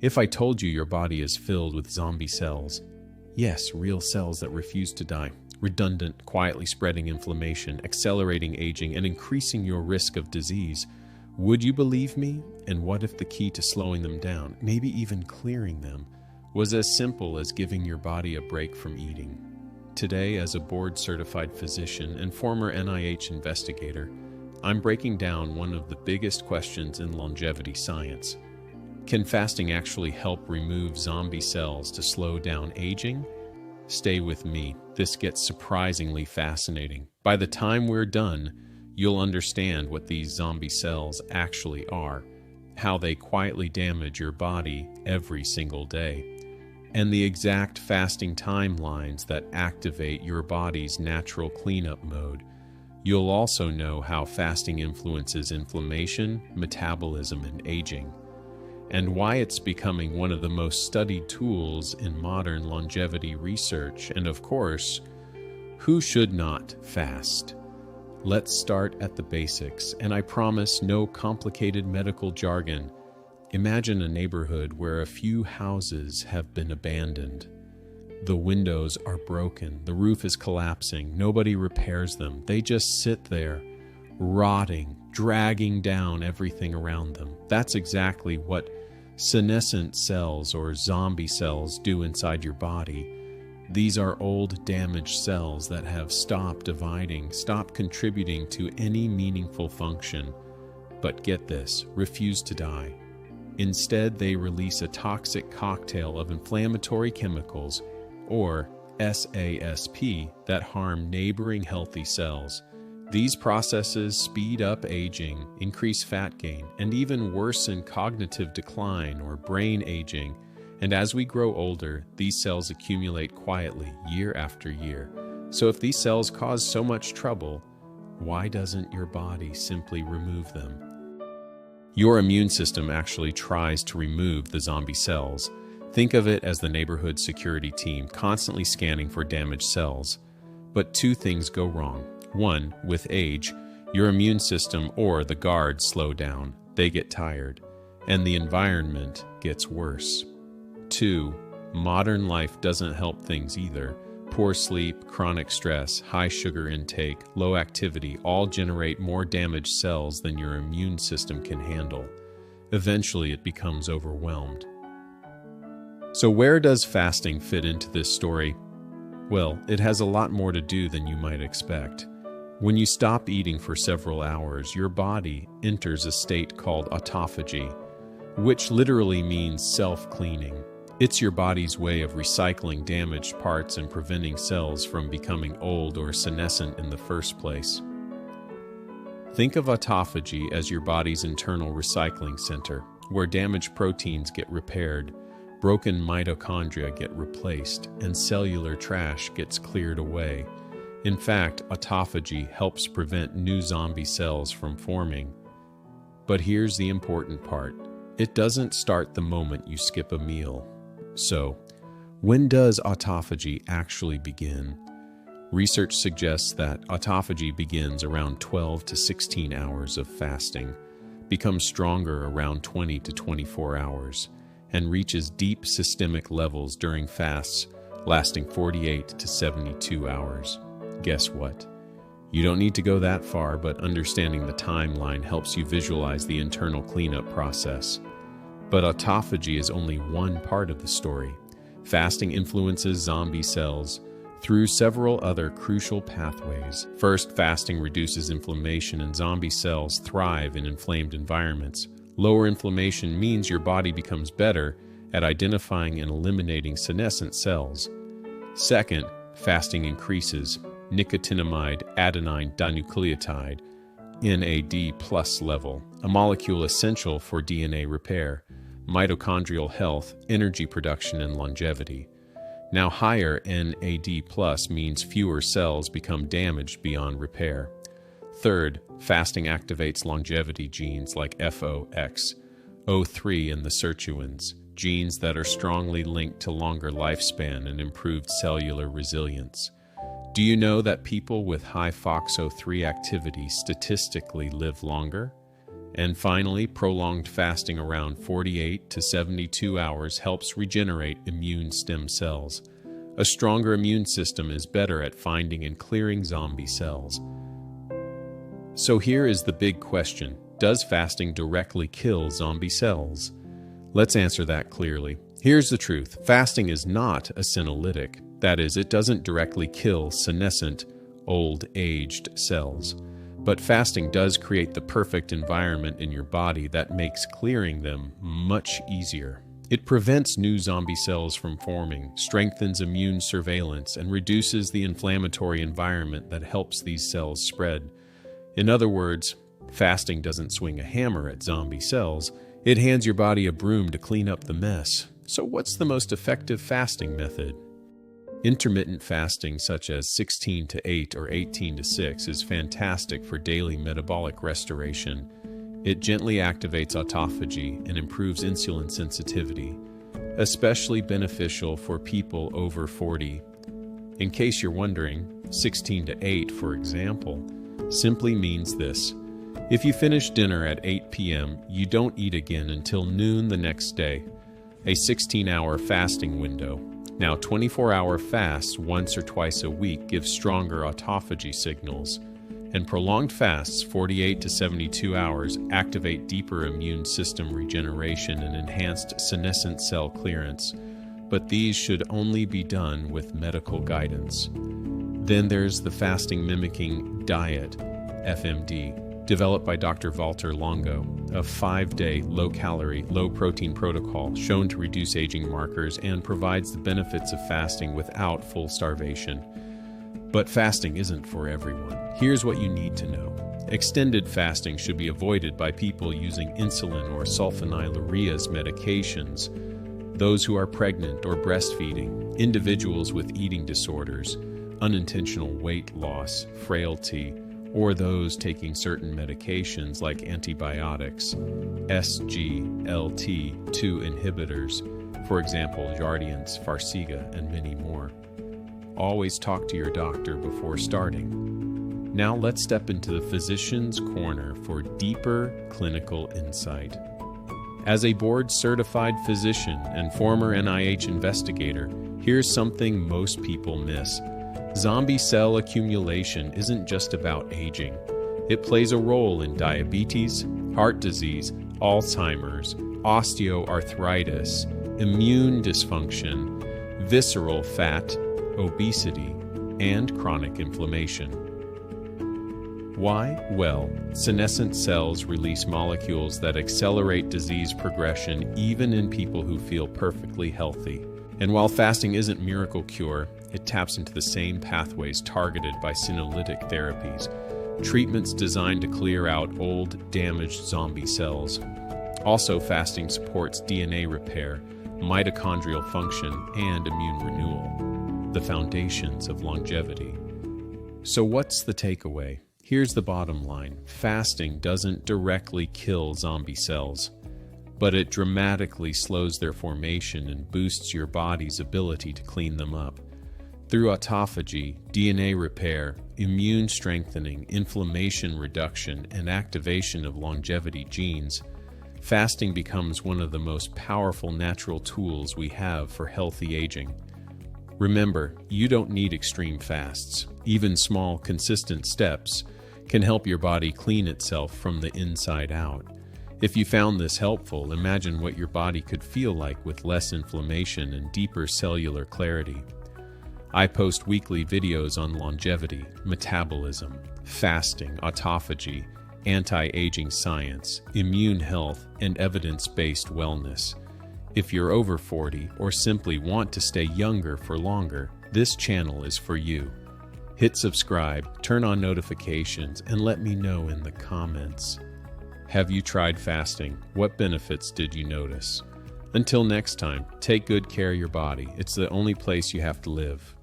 If I told you your body is filled with zombie cells, yes, real cells that refuse to die, redundant, quietly spreading inflammation, accelerating aging, and increasing your risk of disease, would you believe me? And what if the key to slowing them down, maybe even clearing them, was as simple as giving your body a break from eating? Today, as a board-certified physician and former NIH investigator, I'm breaking down one of the biggest questions in longevity science. Can fasting actually help remove zombie cells to slow down aging? Stay with me. This gets surprisingly fascinating. By the time we're done, you'll understand what these zombie cells actually are, how they quietly damage your body every single day, and the exact fasting timelines that activate your body's natural cleanup mode. You'll also know how fasting influences inflammation, metabolism, and aging, and why it's becoming one of the most studied tools in modern longevity research. And of course, who should not fast? Let's start at the basics, and I promise no complicated medical jargon. Imagine a neighborhood where a few houses have been abandoned. The windows are broken, the roof is collapsing, nobody repairs them. They just sit there, rotting, dragging down everything around them. That's exactly what senescent cells or zombie cells do inside your body. These are old, damaged cells that have stopped dividing, stopped contributing to any meaningful function. But get this, refuse to die. Instead, they release a toxic cocktail of inflammatory chemicals, or SASP, that harm neighboring healthy cells. These processes speed up aging, increase fat gain, and even worsen cognitive decline or brain aging. And as we grow older, these cells accumulate quietly year after year. So if these cells cause so much trouble, why doesn't your body simply remove them? Your immune system actually tries to remove the zombie cells. Think of it as the neighborhood security team constantly scanning for damaged cells. But two things go wrong. One, with age, your immune system or the guards slow down. They get tired, and the environment gets worse. Two, modern life doesn't help things either. Poor sleep, chronic stress, high sugar intake, low activity all generate more damaged cells than your immune system can handle. Eventually, it becomes overwhelmed. So where does fasting fit into this story? Well, it has a lot more to do than you might expect. When you stop eating for several hours, your body enters a state called autophagy, which literally means self-cleaning. It's your body's way of recycling damaged parts and preventing cells from becoming old or senescent in the first place. Think of autophagy as your body's internal recycling center, where damaged proteins get repaired, broken mitochondria get replaced, and cellular trash gets cleared away. In fact, autophagy helps prevent new zombie cells from forming. But here's the important part. It doesn't start the moment you skip a meal. So, when does autophagy actually begin? Research suggests that autophagy begins around 12 to 16 hours of fasting, becomes stronger around 20 to 24 hours, and reaches deep systemic levels during fasts lasting 48 to 72 hours. Guess what? You don't need to go that far, but understanding the timeline helps you visualize the internal cleanup process. But autophagy is only one part of the story. Fasting influences zombie cells through several other crucial pathways. First, fasting reduces inflammation, and zombie cells thrive in inflamed environments. Lower inflammation means your body becomes better at identifying and eliminating senescent cells. Second, fasting increases nicotinamide adenine dinucleotide, NAD+ level, a molecule essential for DNA repair, mitochondrial health, energy production, and longevity. Now, higher NAD+ means fewer cells become damaged beyond repair. Third, fasting activates longevity genes like FOX, O3, and the sirtuins, genes that are strongly linked to longer lifespan and improved cellular resilience. Do you know that people with high FOXO3 activity statistically live longer? And finally, prolonged fasting around 48 to 72 hours helps regenerate immune stem cells. A stronger immune system is better at finding and clearing zombie cells. So here is the big question: does fasting directly kill zombie cells? Let's answer that clearly. Here's the truth: fasting is not a senolytic. That is, it doesn't directly kill senescent, old-aged cells. But fasting does create the perfect environment in your body that makes clearing them much easier. It prevents new zombie cells from forming, strengthens immune surveillance, and reduces the inflammatory environment that helps these cells spread. In other words, fasting doesn't swing a hammer at zombie cells, it hands your body a broom to clean up the mess. So what's the most effective fasting method? Intermittent fasting, such as 16 to 8 or 18 to 6, is fantastic for daily metabolic restoration. It gently activates autophagy and improves insulin sensitivity, especially beneficial for people over 40. In case you're wondering, 16 to 8, for example, simply means this: if you finish dinner at 8 p.m., you don't eat again until noon the next day. A 16-hour fasting window. Now, 24-hour fasts once or twice a week give stronger autophagy signals, and prolonged fasts, 48 to 72 hours, activate deeper immune system regeneration and enhanced senescent cell clearance. But these should only be done with medical guidance. Then there's the fasting mimicking diet, FMD, developed by Dr. Walter Longo, a 5-day low-calorie, low-protein protocol shown to reduce aging markers and provides the benefits of fasting without full starvation. But fasting isn't for everyone. Here's what you need to know. Extended fasting should be avoided by people using insulin or sulfonylureas medications, those who are pregnant or breastfeeding, individuals with eating disorders, unintentional weight loss, frailty, or those taking certain medications like antibiotics, SGLT2 inhibitors, for example, Jardiance, Farxiga, and many more. Always talk to your doctor before starting. Now let's step into the physician's corner for deeper clinical insight. As a board-certified physician and former NIH investigator, here's something most people miss. Zombie cell accumulation isn't just about aging. It plays a role in diabetes, heart disease, Alzheimer's, osteoarthritis, immune dysfunction, visceral fat, obesity, and chronic inflammation. Why? Well, senescent cells release molecules that accelerate disease progression even in people who feel perfectly healthy. And while fasting isn't miracle cure, it taps into the same pathways targeted by senolytic therapies, treatments designed to clear out old, damaged zombie cells. Also, fasting supports DNA repair, mitochondrial function, and immune renewal, the foundations of longevity. So what's the takeaway? Here's the bottom line. Fasting doesn't directly kill zombie cells, but it dramatically slows their formation and boosts your body's ability to clean them up. Through autophagy, DNA repair, immune strengthening, inflammation reduction, and activation of longevity genes, fasting becomes one of the most powerful natural tools we have for healthy aging. Remember, you don't need extreme fasts. Even small, consistent steps can help your body clean itself from the inside out. If you found this helpful, imagine what your body could feel like with less inflammation and deeper cellular clarity. I post weekly videos on longevity, metabolism, fasting, autophagy, anti-aging science, immune health, and evidence-based wellness. If you're over 40 or simply want to stay younger for longer, this channel is for you. Hit subscribe, turn on notifications, and let me know in the comments. Have you tried fasting? What benefits did you notice? Until next time, take good care of your body. It's the only place you have to live.